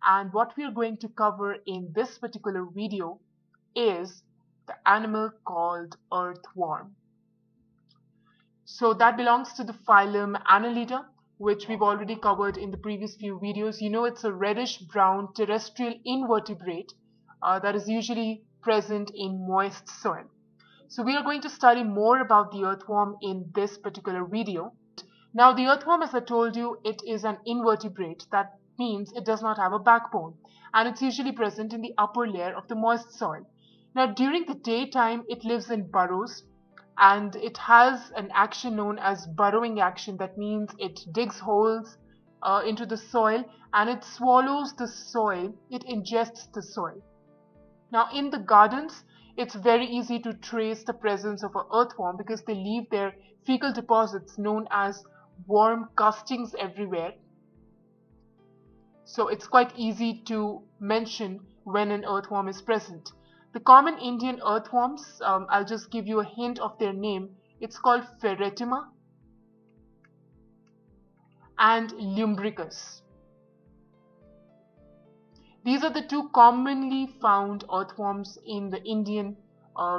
and what we are going to cover in this particular video is the animal called earthworm. So that belongs to the phylum Annelida, which we've already covered in the previous few videos. You know, it's a reddish-brown terrestrial invertebrate that is usually present in moist soil. So we are going to study more about the earthworm in this particular video. Now the earthworm, as I told you, it is an invertebrate. That means it does not have a backbone, and it's usually present in the upper layer of the moist soil. Now during the daytime it lives in burrows, and it has an action known as burrowing action. That means it digs holes into the soil and it swallows the soil, it ingests the soil. Now in the gardens, it's very easy to trace the presence of an earthworm because they leave their fecal deposits known as worm castings everywhere. So it's quite easy to mention when an earthworm is present. The common Indian earthworms, I'll just give you a hint of their name. It's called Pheretima and Lumbricus. These are the two commonly found earthworms in the Indian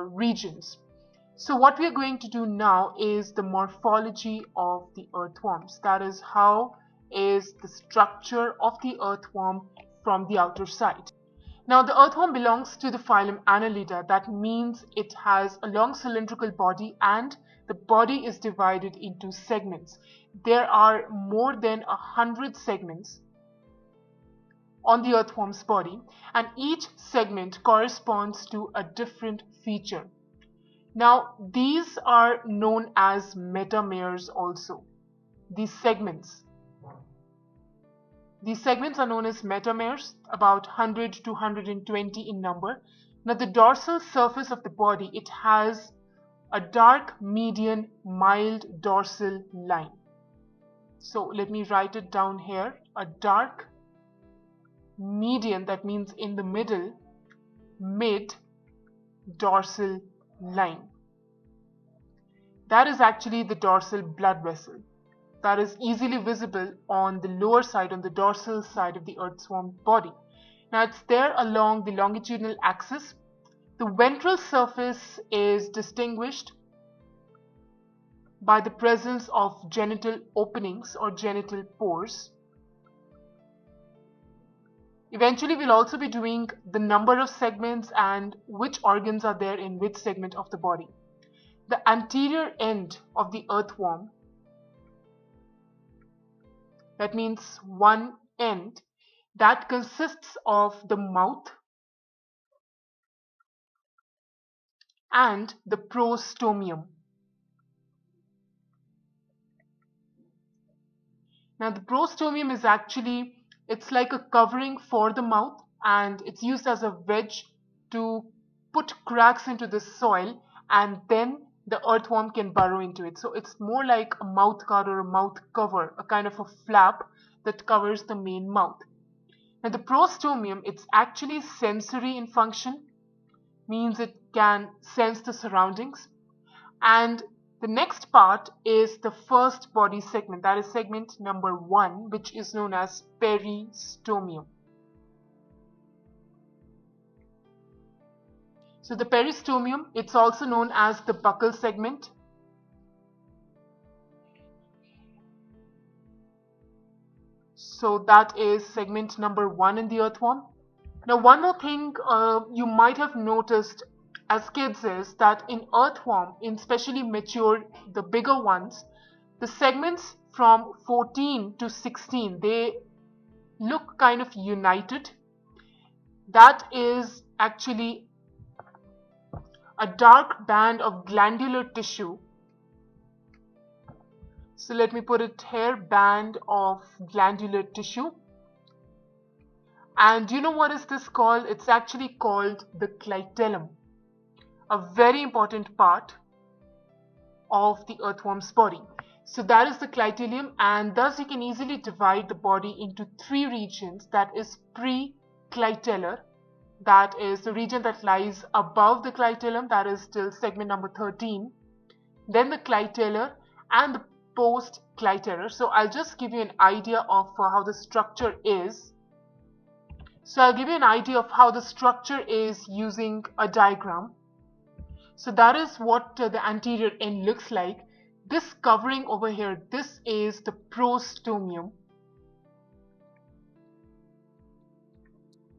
regions. So what we are going to do now is the morphology of the earthworms. That is, how is the structure of the earthworm from the outer side. Now the earthworm belongs to the phylum Annelida. That means it has a long cylindrical body and the body is divided into segments. There are more than 100 segments on the earthworm's body, and each segment corresponds to a different feature. Now these are known as metameres also. These segments are known as metameres, about 100 to 120 in number. Now the dorsal surface of the body, it has a dark median mild dorsal line. So let me write it down here. A dark median, that means in the middle, mid dorsal line. That is actually the dorsal blood vessel. That is easily visible on the lower side, on the dorsal side of the earthworm body. Now it's there along the longitudinal axis. The ventral surface is distinguished by the presence of genital openings or genital pores. Eventually we'll also be doing the number of segments and which organs are there in which segment of the body. The anterior end of the earthworm, that means one end, that consists of the mouth and the prostomium. Now the prostomium is actually, it's like a covering for the mouth, and it's used as a wedge to put cracks into the soil, and then the earthworm can burrow into it. So it's more like a mouth guard or a mouth cover, a kind of a flap that covers the main mouth. Now the prostomium, it's actually sensory in function, means it can sense the surroundings. And the next part is the first body segment, that is segment number 1, which is known as peristomium. So the peristomium, it's also known as the buccal segment. So that is segment number 1 in the earthworm. Now one more thing you might have noticed as kids is that in earthworm, in especially mature, the bigger ones, the segments from 14 to 16, they look kind of united. That is actually a dark band of glandular tissue. So let me put it here, band of glandular tissue. And you know what is this called? It's actually called the clitellum, a very important part of the earthworm's body. So that is the clitellum, and thus you can easily divide the body into 3 regions. That is pre-clitellar, that is the region that lies above the clitellum, that is till segment number 13. Then the clitellar and the post-clitellar. So I'll just give you an idea of how the structure is. So I'll give you an idea of how the structure is using a diagram. So that is what the anterior end looks like. This covering over here, this is the prostomium.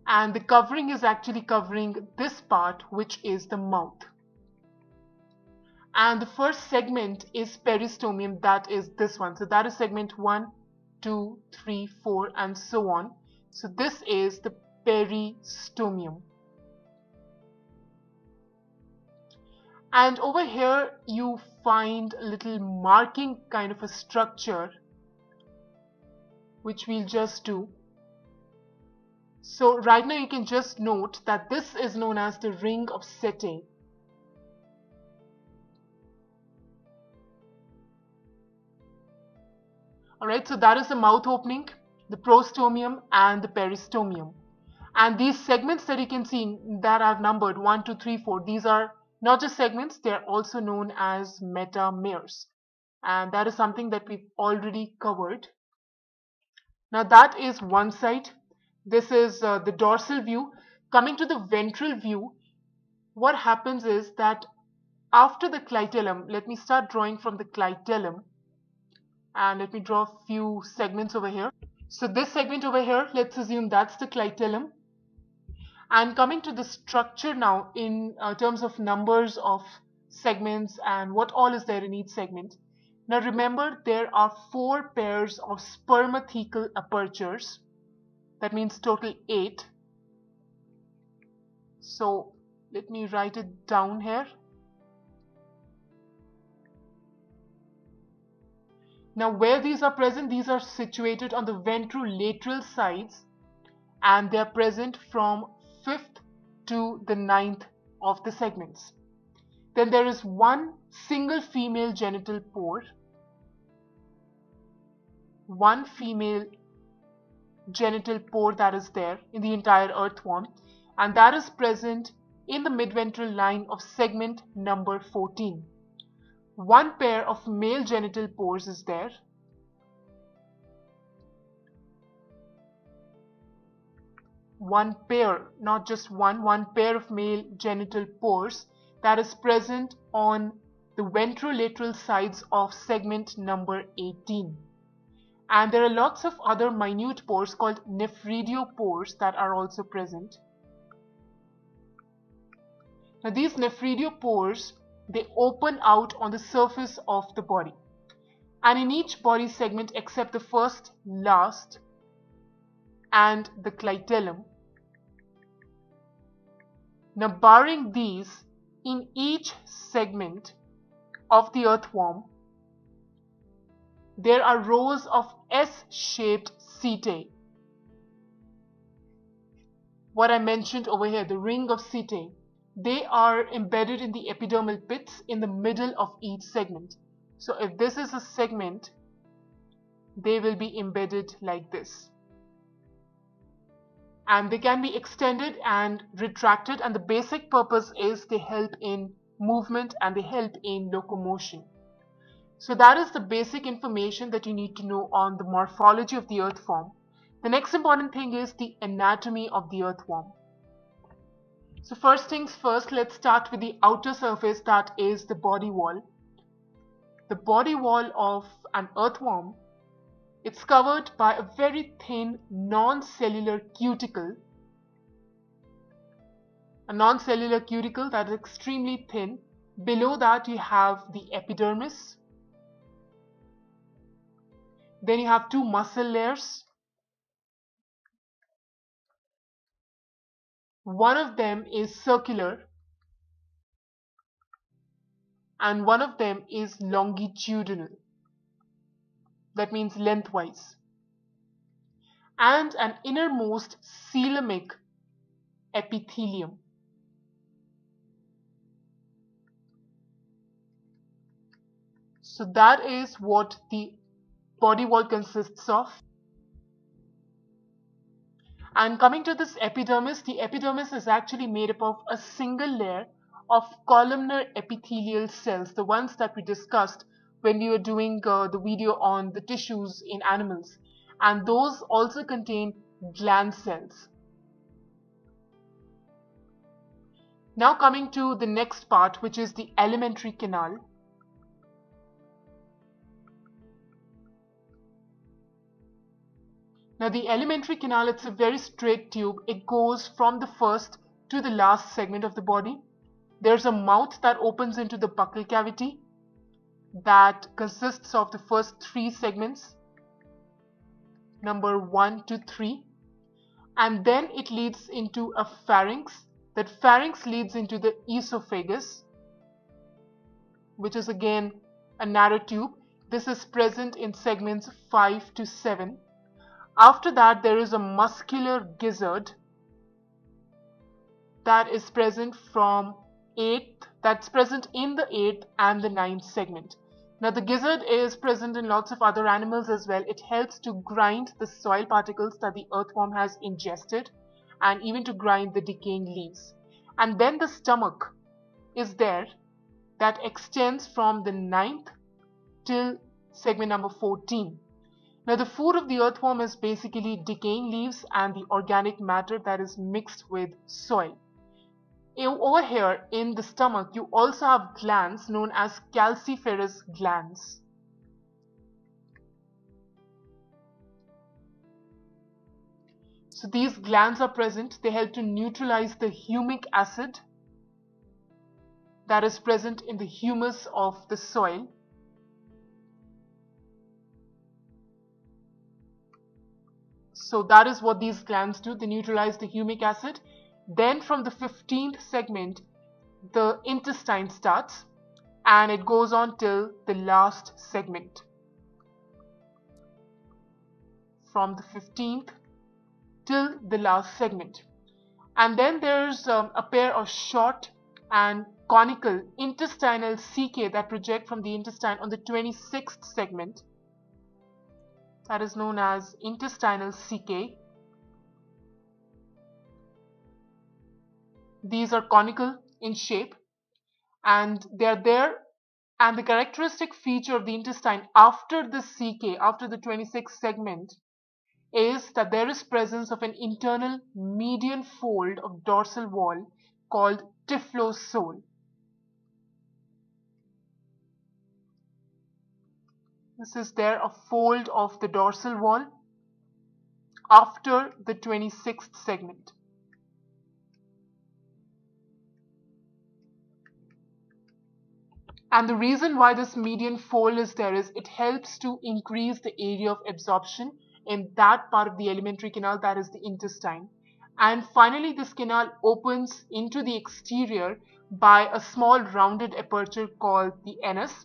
And the covering is actually covering this part, which is the mouth. And the first segment is peristomium, that is this one. So that is segment 1, 2, 3, 4, and so on. So this is the peristomium. And over here you find a little marking kind of a structure, which we'll just do. So right now you can just note that this is known as the ring of Setae. Alright, so that is the mouth opening, the prostomium and the peristomium. And these segments that you can see that I've numbered 1, 2, 3, 4, these are not just segments, they are also known as metameres. And that is something that we've already covered. Now that is one side. This is the dorsal view. Coming to the ventral view, what happens is that after the clitellum, let me start drawing from the clitellum. And let me draw a few segments over here. So this segment over here, let's assume that's the clitellum. And coming to the structure now in terms of numbers of segments and what all is there in each segment. Now remember, there are 4 pairs of spermathecal apertures. That means total 8. So let me write it down here. Now where these are present, these are situated on the ventrolateral sides, and they are present from 5th to the 9th of the segments. Then there is one single female genital pore, one female genital pore that is there in the entire earthworm, and that is present in the midventral line of segment number 14. One pair of male genital pores is there. One pair, not just one pair of male genital pores that is present on the ventrolateral sides of segment number 18. And there are lots of other minute pores called nephridiopores that are also present. Now these nephridiopores, they open out on the surface of the body, and in each body segment except the first, last, and the clitellum. Now barring these, in each segment of the earthworm, there are rows of S-shaped setae. What I mentioned over here, the ring of setae. They are embedded in the epidermal pits in the middle of each segment. So if this is a segment, they will be embedded like this. And they can be extended and retracted, and the basic purpose is they help in movement and they help in locomotion. So that is the basic information that you need to know on the morphology of the earthworm. The next important thing is the anatomy of the earthworm. So first things first, let's start with the outer surface, that is the body wall. The body wall of an earthworm, it's covered by a very thin non-cellular cuticle. A non-cellular cuticle that is extremely thin. Below that you have the epidermis. Then you have 2 muscle layers. One of them is circular and one of them is longitudinal. That means lengthwise. And an innermost coelomic epithelium. So that is what the body wall consists of. And coming to this epidermis, the epidermis is actually made up of a single layer of columnar epithelial cells, the ones that we discussed when we were doing the video on the tissues in animals. And those also contain gland cells. Now coming to the next part, which is the alimentary canal. Now the alimentary canal, it's a very straight tube. It goes from the first to the last segment of the body. There's a mouth that opens into the buccal cavity that consists of the first three segments, number 1 to 3, and then it leads into a pharynx. That pharynx leads into the esophagus, which is again a narrow tube. This is present in segments 5 to 7. After that, there is a muscular gizzard that is present that's present in the 8th and the 9th segment. Now the gizzard is present in lots of other animals as well. It helps to grind the soil particles that the earthworm has ingested and even to grind the decaying leaves. And then the stomach is there that extends from the 9th till segment number 14. Now the food of the earthworm is basically decaying leaves and the organic matter that is mixed with soil. Over here in the stomach, you also have glands known as calciferous glands. So these glands are present. They help to neutralize the humic acid that is present in the humus of the soil. So that is what these glands do. They neutralize the humic acid. Then from the 15th segment, the intestine starts and it goes on till the last segment. From the 15th till the last segment. And then there's a pair of short and conical intestinal cecae that project from the intestine on the 26th segment. That is known as intestinal cecae. These are conical in shape and they are there, and the characteristic feature of the intestine after the cecae, after the 26th segment, is that there is presence of an internal median fold of dorsal wall called typhlosole. This is there, a fold of the dorsal wall after the 26th segment. And the reason why this median fold is there is it helps to increase the area of absorption in that part of the alimentary canal, that is the intestine. And finally, this canal opens into the exterior by a small rounded aperture called the anus.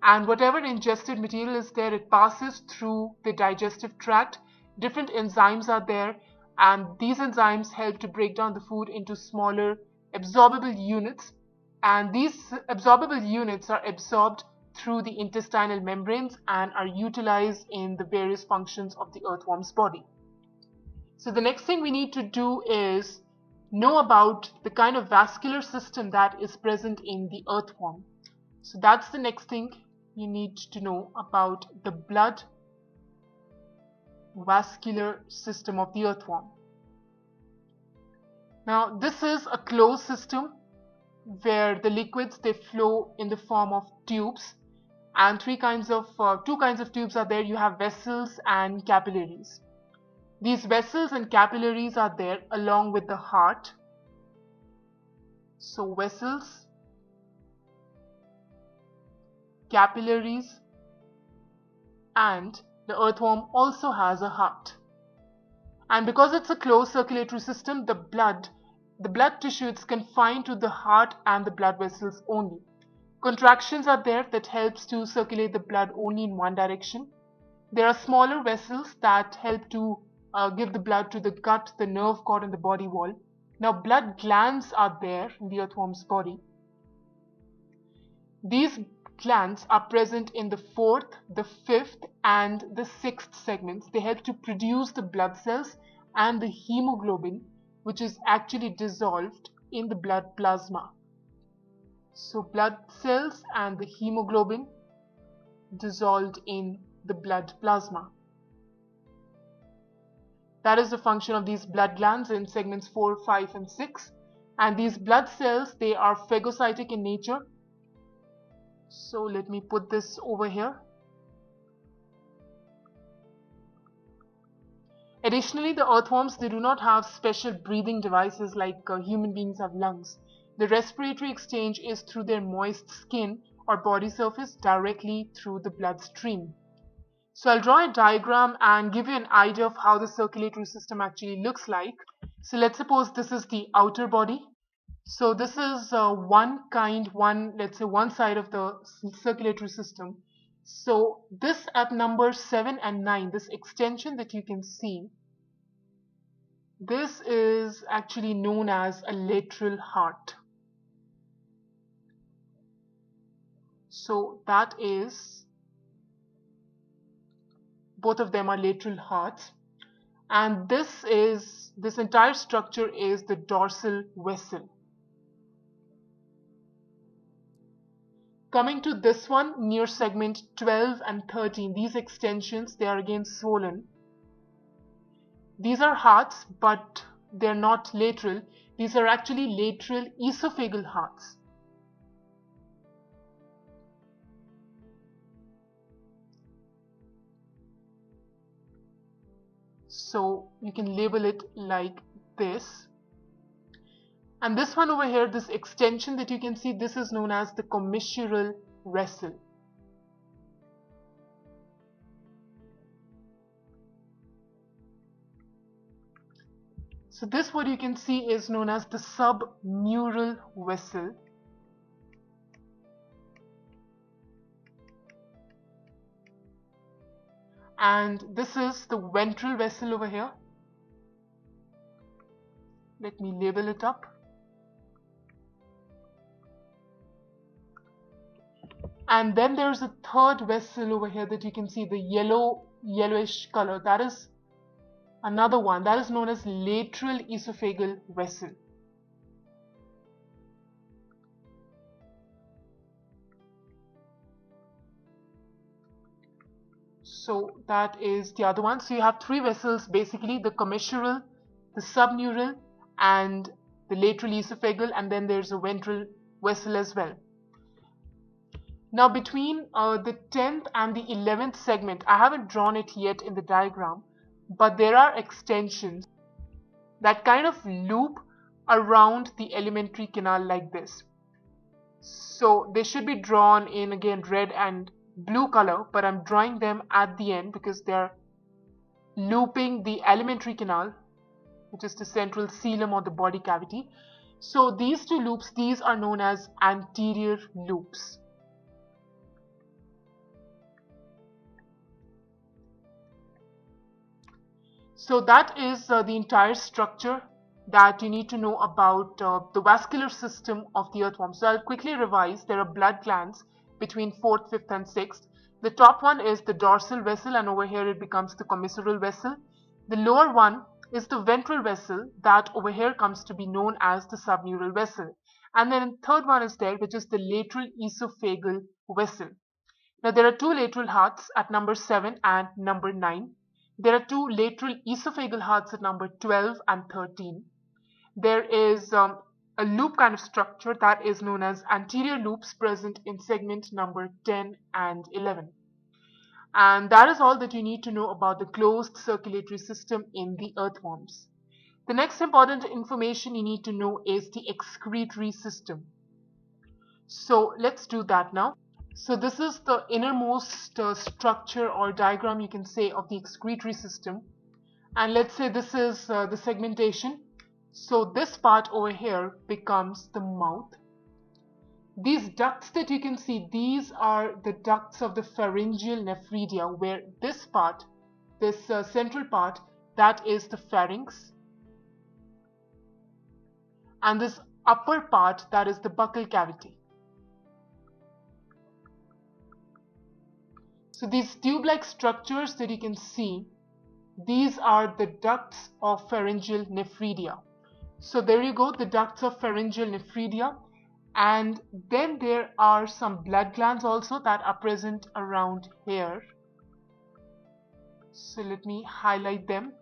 And whatever ingested material is there, it passes through the digestive tract. Different enzymes are there, and these enzymes help to break down the food into smaller absorbable units. And these absorbable units are absorbed through the intestinal membranes and are utilized in the various functions of the earthworm's body. So the next thing we need to do is know about the kind of vascular system that is present in the earthworm. So that's the next thing you need to know about the blood vascular system of the earthworm. Now this is a closed system where the liquids, they flow in the form of tubes, and two kinds of tubes are there. You have vessels and capillaries. These vessels and capillaries are there along with the heart. So vessels, capillaries, and the earthworm also has a heart. And because it's a closed circulatory system, the blood tissue is confined to the heart and the blood vessels only. Contractions are there that helps to circulate the blood only in one direction. There are smaller vessels that help to give the blood to the gut, the nerve cord, and the body wall. Now blood glands are there in the earthworm's body. These glands are present in the 4th, the 5th, and the 6th segments. They help to produce the blood cells and the hemoglobin, which is actually dissolved in the blood plasma. So blood cells and the hemoglobin dissolved in the blood plasma. That is the function of these blood glands in segments 4, 5, and 6. And these blood cells, they are phagocytic in nature. So let me put this over here. Additionally, the earthworms, they do not have special breathing devices like human beings have lungs. The respiratory exchange is through their moist skin or body surface directly through the bloodstream. So I'll draw a diagram and give you an idea of how the circulatory system actually looks like. So let's suppose this is the outer body. So this is let's say one side of the circulatory system. So this at number 7 and 9, this extension that you can see, this is actually known as a lateral heart. So that is, both of them are lateral hearts. And this entire structure is the dorsal vessel. Coming to this one, near segment 12 and 13, these extensions, they are again swollen. These are hearts, but they're not lateral. These are actually lateral esophageal hearts. So you can label it like this. And this one over here, this extension that you can see, this is known as the commissural vessel. So this, what you can see, is known as the submural vessel. And this is the ventral vessel over here. Let me label it up. And then there's a third vessel over here that you can see, the yellowish color. That is another one. That is known as lateral esophageal vessel. So that is the other one. So you have three vessels, basically the commissural, the submural, and the lateral esophageal, and then there's a ventral vessel as well. Now between the 10th and the 11th segment, I haven't drawn it yet in the diagram, but there are extensions that kind of loop around the alimentary canal like this. So they should be drawn in, again, red and blue color, but I'm drawing them at the end because they're looping the alimentary canal, which is the central coelom or the body cavity. So these two loops, these are known as anterior loops. So that is the entire structure that you need to know about the vascular system of the earthworm. So I'll quickly revise. There are blood glands between 4th, 5th and 6th. The top one is the dorsal vessel, and over here it becomes the commissural vessel. The lower one is the ventral vessel, that over here comes to be known as the submural vessel. And then the third one is there, which is the lateral esophageal vessel. Now there are two lateral hearts at number 7 and number 9. There are two lateral esophageal hearts at number 12 and 13. There is a loop kind of structure that is known as anterior loops present in segment number 10 and 11. And that is all that you need to know about the closed circulatory system in the earthworms. The next important information you need to know is the excretory system. So let's do that now. So this is the innermost structure or diagram, you can say, of the excretory system. And let's say this is the segmentation. So this part over here becomes the mouth. These ducts that you can see, these are the ducts of the pharyngeal nephridia, where this part, this central part, that is the pharynx. And this upper part, that is the buccal cavity. So these tube-like structures that you can see, these are the ducts of pharyngeal nephridia. So there you go, the ducts of pharyngeal nephridia. And then there are some blood glands also that are present around here. So let me highlight them.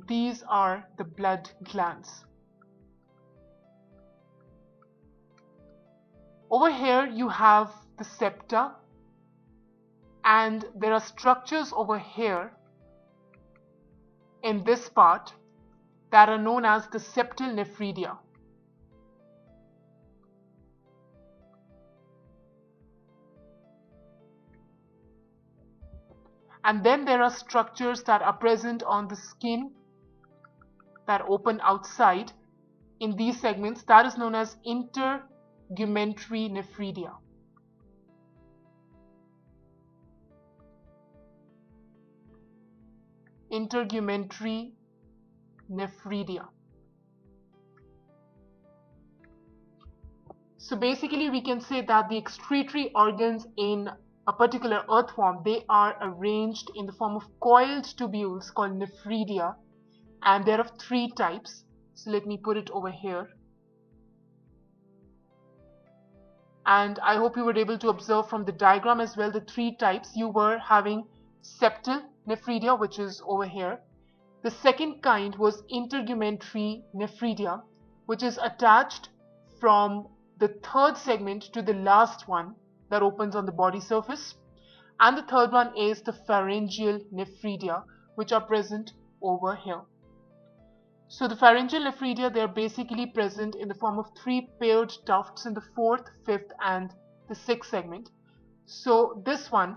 These are the blood glands. Over here you have the septa, and there are structures over here in this part that are known as the septal nephridia. And then there are structures that are present on the skin that open outside in these segments, that is known as intergumentary nephridia. Intergumentary nephridia. So basically we can say that the excretory organs in a particular earthworm, they are arranged in the form of coiled tubules called nephridia, and they're of three types. So let me put it over here. And I hope you were able to observe from the diagram as well the three types. You were having septal nephridia, which is over here. The second kind was intergumentary nephridia, which is attached from the third segment to the last one that opens on the body surface. And the third one is the pharyngeal nephridia, which are present over here. So the pharyngeal nephridia, they are basically present in the form of three paired tufts in the fourth, fifth, and the sixth segment. So this one,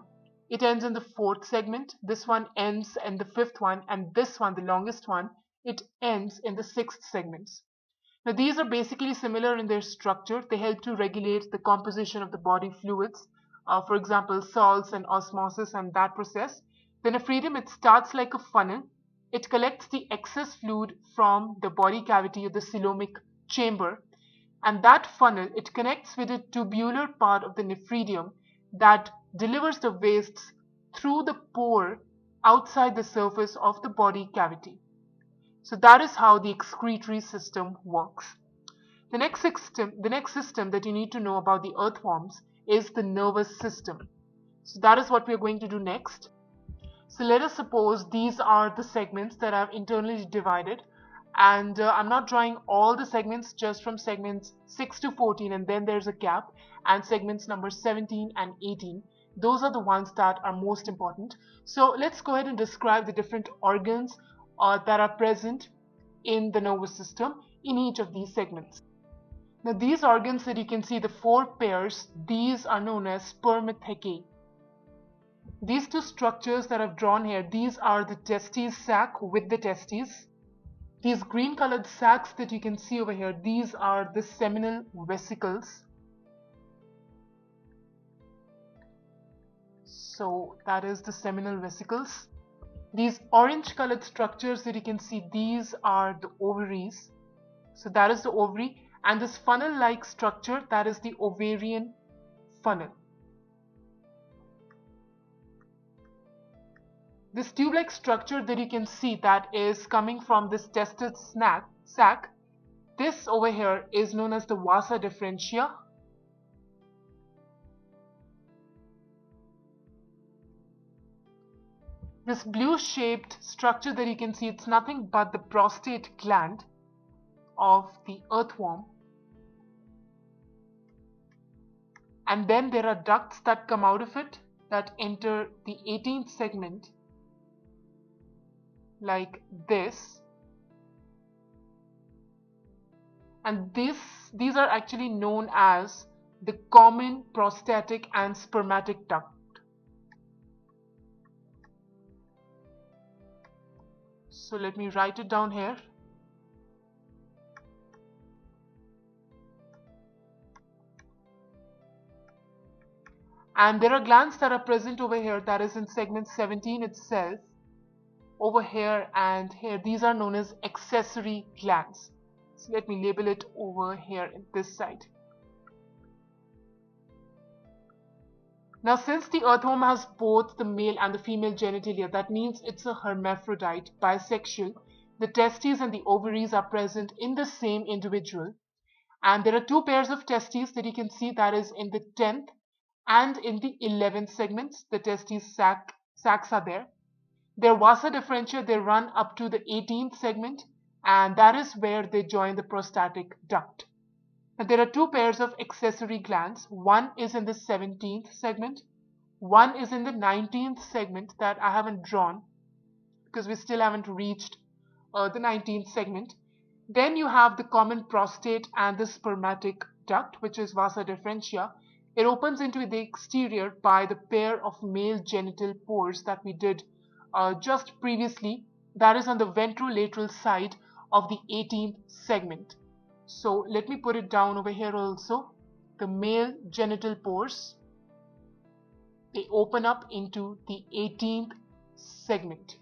it ends in the fourth segment, this one ends in the fifth one, and this one, the longest one, it ends in the sixth segments. Now these are basically similar in their structure. They help to regulate the composition of the body fluids, for example salts and osmosis and that process. The nephridium, it starts like a funnel. It collects the excess fluid from the body cavity or the coelomic chamber, and that funnel, it connects with a tubular part of the nephridium that delivers the wastes through the pore outside the surface of the body cavity. So that is how the excretory system works. The next system that you need to know about the earthworms is the nervous system. So that is what we are going to do next. So let us suppose these are the segments that I've internally divided, and I'm not drawing all the segments, just from segments 6 to 14, and then there's a gap, and segments number 17 and 18. Those are the ones that are most important. So let's go ahead and describe the different organs that are present in the nervous system in each of these segments. Now these organs that you can see, the four pairs, these are known as spermathecae. These two structures that I've drawn here, these are the testes sac with the testes. These green colored sacs that you can see over here, these are the seminal vesicles. So that is the seminal vesicles. These orange colored structures that you can see, these are the ovaries. So that is the ovary, and this funnel like structure, that is the ovarian funnel. This tube-like structure that you can see, that is coming from this testis sac, this over here is known as the vasa differentia. This blue-shaped structure that you can see, it's nothing but the prostate gland of the earthworm. And then there are ducts that come out of it that enter the 18th segment, like this. And these are actually known as the common prostatic and spermatic duct. So let me write it down here. And there are glands that are present over here, that is in segment 17 itself, over here and here. These are known as accessory glands. So let me label it over here in this side. Now since the earthworm has both the male and the female genitalia, that means it's a hermaphrodite, bisexual. The testes and the ovaries are present in the same individual. And there are two pairs of testes that you can see, that is in the 10th and in the 11th segments. The testes sacs are there. Their vasa differentia, they run up to the 18th segment, and that is where they join the prostatic duct. Now, there are two pairs of accessory glands. One is in the 17th segment. One is in the 19th segment that I haven't drawn because we still haven't reached the 19th segment. Then you have the common prostate and the spermatic duct, which is vasa deferentia. It opens into the exterior by the pair of male genital pores that we did just previously. That is on the ventrolateral side of the 18th segment. So let me put it down over here also. The male genital pores, they open up into the 18th segment.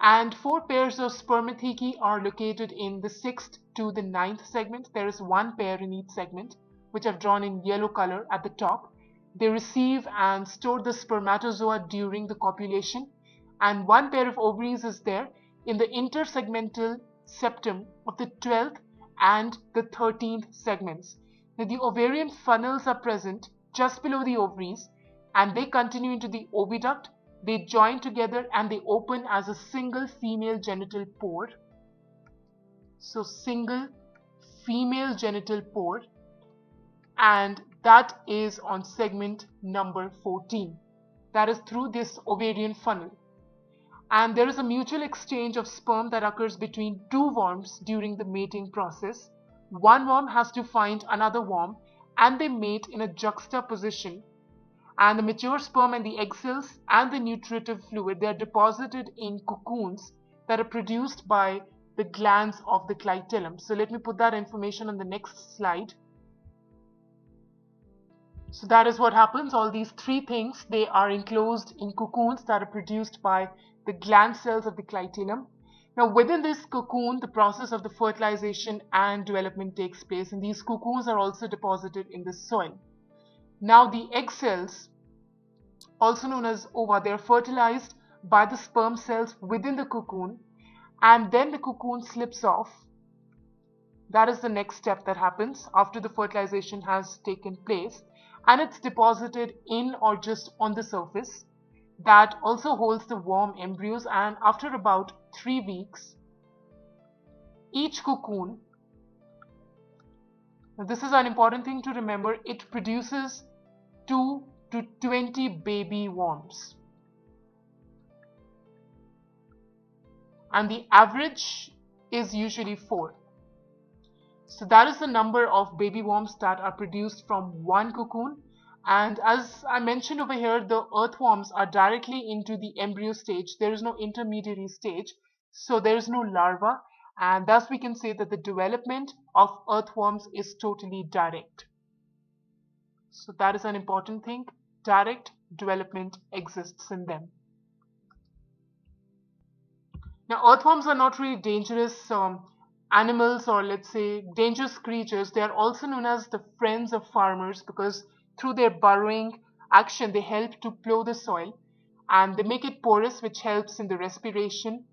And four pairs of spermathecae are located in the 6th to the 9th segment. There is one pair in each segment, which I've drawn in yellow color at the top. They receive and store the spermatozoa during the copulation. And one pair of ovaries is there in the intersegmental septum of the 12th and the 13th segments. Now, the ovarian funnels are present just below the ovaries, and they continue into the oviduct. They join together and they open as a single female genital pore. So single female genital pore, and that is on segment number 14. That is through this ovarian funnel. And there is a mutual exchange of sperm that occurs between two worms during the mating process. One worm has to find another worm and they mate in a juxtaposition. And the mature sperm and the egg cells and the nutritive fluid, they are deposited in cocoons that are produced by the glands of the clitellum. So let me put that information on the next slide. So that is what happens. All these three things, they are enclosed in cocoons that are produced by the gland cells of the clitellum. Now, within this cocoon, the process of the fertilization and development takes place, and these cocoons are also deposited in the soil. Now, the egg cells, also known as ova, they are fertilized by the sperm cells within the cocoon, and then the cocoon slips off. That is the next step that happens after the fertilization has taken place, and it's deposited in or just on the surface. That also holds the worm embryos, and after about 3 weeks, each cocoon, now this is an important thing to remember, it produces 2 to 20 baby worms. And the average is usually 4. So that is the number of baby worms that are produced from one cocoon. And as I mentioned over here, the earthworms are directly into the embryo stage. There is no intermediary stage, so there is no larva, and thus we can say that the development of earthworms is totally direct. So that is an important thing. Direct development exists in them. Now, earthworms are not really dangerous animals, or let's say dangerous creatures. They are also known as the friends of farmers because through their burrowing action, they help to plow the soil, and they make it porous, which helps in the respiration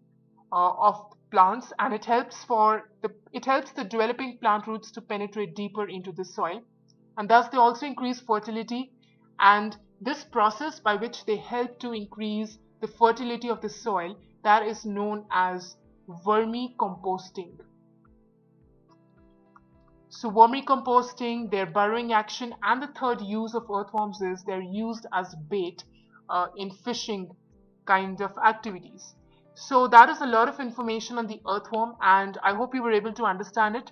of plants, and it helps the developing plant roots to penetrate deeper into the soil, and thus they also increase fertility. And this process by which they help to increase the fertility of the soil, that is known as vermicomposting. So vermicomposting, their burrowing action, and the third use of earthworms is they're used as bait in fishing kind of activities. So that is a lot of information on the earthworm, and I hope you were able to understand it.